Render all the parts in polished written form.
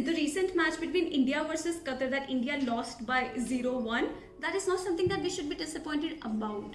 Listen, the recent match between India versus Qatar that India lost by 0-1, that is not something that we should be disappointed about,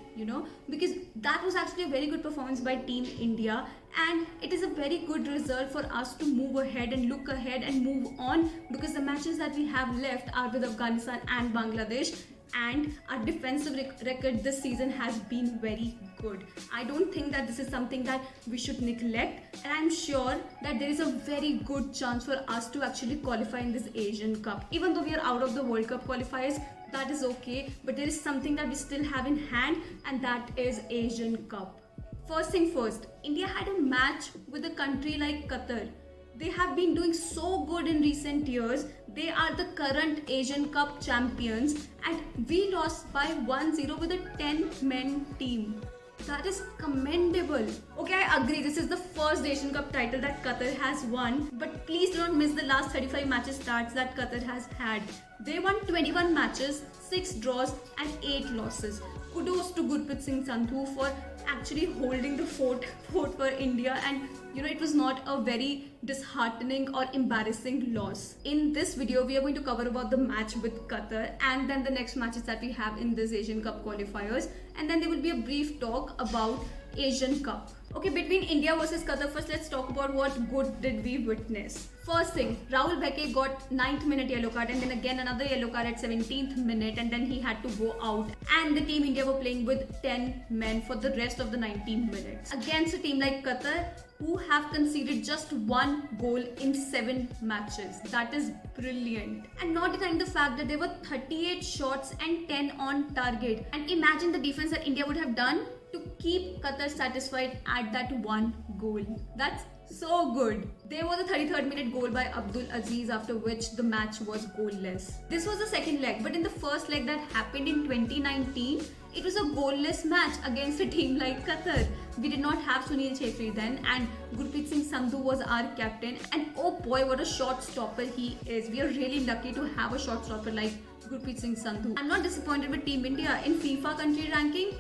because that was actually a very good performance by Team India, and it is a very good result for us to move ahead and look ahead and move on, because the matches that we have left are with Afghanistan and Bangladesh, and our defensive record this season has been very good. I don't think that this is something that we should neglect, and I'm sure that there is a very good chance for us to actually qualify in this Asian Cup. Even though we are out of the World Cup qualifiers, that is okay, but there is something that we still have in hand, and that is Asian Cup. First thing first, India had a match with a country like Qatar. They have been doing so good in recent years. They are the current Asian Cup champions, and we lost by 1-0 with a 10-man team. That is commendable. Okay, I agree, this is the first Asian Cup title that Qatar has won, but please do not miss the last 35 matches stats that Qatar has had. They won 21 matches, 6 draws and 8 losses. Kudos to Gurpreet Singh Sandhu for actually holding the fort for India, and it was not a very disheartening or embarrassing loss. In this video, we are going to cover about the match with Qatar and then the next matches that we have in this Asian Cup qualifiers, and then there will be a brief talk about Asian Cup. Okay, between India versus Qatar, first let's talk about what good did we witness. First thing, Rahul Bheke got 9th minute yellow card, and then again another yellow card at 17th minute, and then he had to go out, and the team India were playing with 10 men for the rest of the 90 minutes against a team like Qatar, who have conceded just 1 goal in 7 matches. That is brilliant. And not denying the fact that there were 38 shots and 10 on target. And imagine the defense that India would have done to keep Qatar satisfied at that 1 goal. That's so good. There was a 33rd minute goal by Abdul Aziz, after which the match was goalless. This was the second leg, but in the first leg that happened in 2019, it was a goalless match against a team like Qatar. We did not have Sunil Chhetri then, and Gurpreet Singh Sandhu was our captain, and oh boy, what a shot stopper he is. We are really lucky to have a shot stopper like Gurpreet Singh Sandhu. I'm not disappointed with Team India. In FIFA country ranking,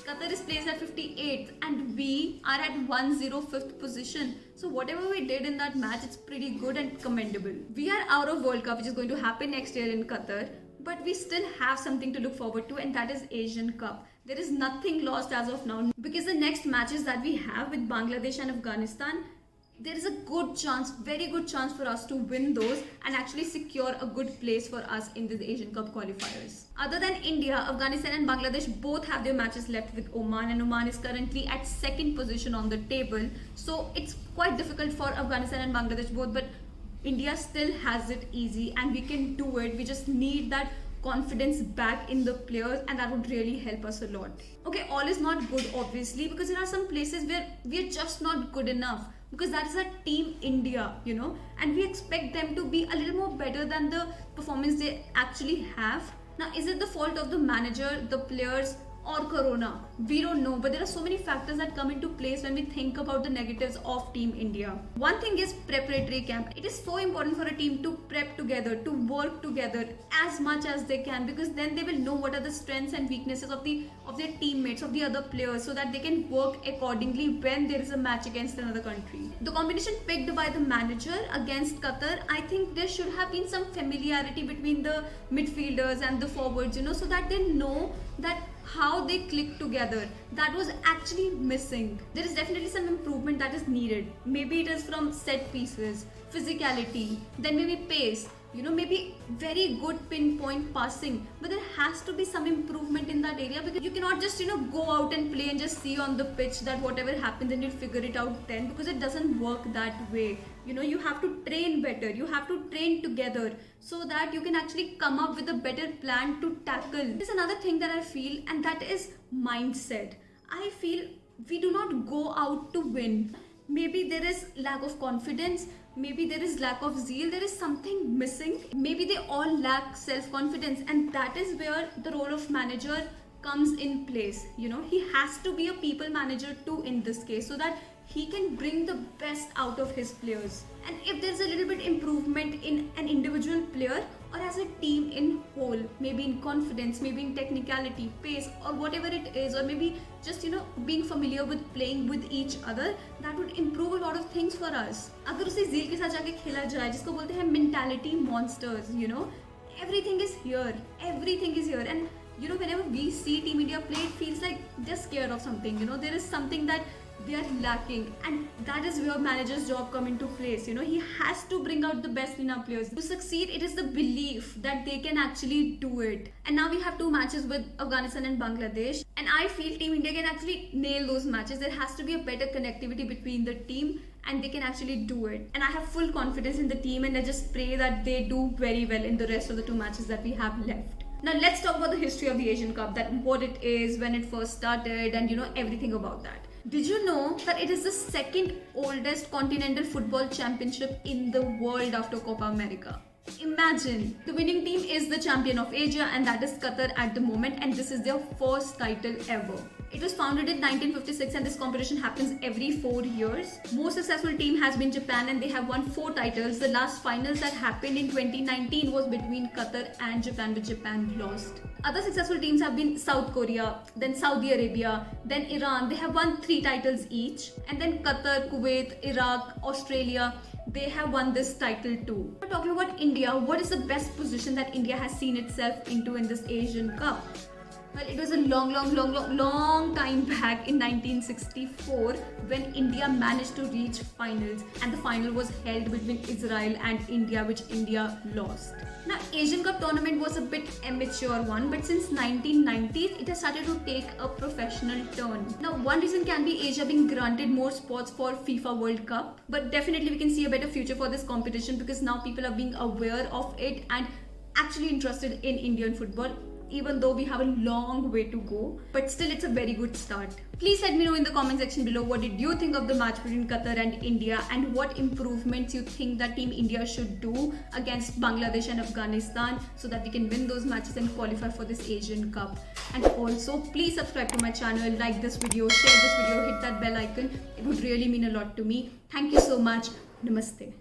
Qatar is placed at 58th and we are at 105th position. So whatever we did in that match, it's pretty good and commendable. We are out of World Cup, which is going to happen next year in Qatar, but we still have something to look forward to, and that is Asian Cup. There is nothing lost as of now, because the next matches that we have with Bangladesh and Afghanistan, there is a good chance, very good chance for us to win those and actually secure a good place for us in the Asian Cup qualifiers. Other than India, Afghanistan and Bangladesh both have their matches left with Oman, and Oman is currently at 2nd position on the table. So it's quite difficult for Afghanistan and Bangladesh both, but India still has it easy and we can do it. We just need that confidence back in the players, and that would really help us a lot. Okay, all is not good obviously, because there are some places where we are just not good enough, because that is our Team India, and we expect them to be a little more better than the performance they actually have. Now, is it the fault of the manager, the players, or Corona? We don't know, but there are so many factors that come into place when we think about the negatives of Team India. One thing is preparatory camp. It is so important for a team to prep together, to work together as much as they can, because then they will know what are the strengths and weaknesses of their teammates, of the other players, so that they can work accordingly when there is a match against another country. The combination picked by the manager against Qatar, I think there should have been some familiarity between the midfielders and the forwards, so that they know that how they click together. That was actually missing. There is definitely some improvement that is needed. Maybe it is from set pieces, physicality, then maybe pace, maybe very good pinpoint passing, but there has to be some improvement in that area, because you cannot just go out and play and just see on the pitch that whatever happens and you'll figure it out then, because it doesn't work that way. You have to train better, you have to train together, so that you can actually come up with a better plan to tackle. There's another thing that I feel, and that is mindset. I feel we do not go out to win. Maybe there is lack of confidence, maybe there is lack of zeal, there is something missing. Maybe they all lack self-confidence, and that is where the role of manager comes in place. He has to be a people manager too in this case, so that he can bring the best out of his players. And if there's a little bit improvement in an individual player or as a team in whole, maybe in confidence, maybe in technicality, pace, or whatever it is, or maybe just being familiar with playing with each other, that would improve a lot of things for us. अगर उसे zeal के साथ जाके खेला जाए, जिसको बोलते हैं mentality monsters, everything is here, and whenever we see Team India play, it feels like they're scared of something. There is something that they are lacking, and that is where manager's job come into place. He has to bring out the best in our players. To succeed, it is the belief that they can actually do it. And now we have 2 matches with Afghanistan and Bangladesh, and I feel Team India can actually nail those matches. There has to be a better connectivity between the team, and they can actually do it. And I have full confidence in the team, and I just pray that they do very well in the rest of the 2 matches that we have left. Now let's talk about the history of the Asian Cup, that what it is, when it first started, and everything about that. Did you know that it is the 2nd oldest continental football championship in the world after Copa America? Imagine, the winning team is the champion of Asia, and that is Qatar at the moment, and this is their first title ever. It was founded in 1956, and this competition happens every 4 years. Most successful team has been Japan, and they have won 4 titles. The last finals that happened in 2019 was between Qatar and Japan, which Japan lost. Other successful teams have been South Korea, then Saudi Arabia, then Iran. They have won 3 titles each. And then Qatar, Kuwait, Iraq, Australia, they have won this title too. We're talking about India. What is the best position that India has seen itself into in this Asian Cup? Well, it was a long time back in 1964 when India managed to reach finals, and the final was held between Israel and India, which India lost. Now, Asian Cup tournament was a bit amateur one, but since 1990s, it has started to take a professional turn. Now, one reason can be Asia being granted more spots for FIFA World Cup, but definitely we can see a better future for this competition because now people are being aware of it and actually interested in Indian football. Even though we have a long way to go, but still it's a very good start. Please let me know in the comment section below what did you think of the match between Qatar and India, and what improvements you think that Team India should do against Bangladesh and Afghanistan so that we can win those matches and qualify for this Asian Cup. And also please subscribe to my channel, like this video, share this video, hit that bell icon. It would really mean a lot to me. Thank you so much. Namaste.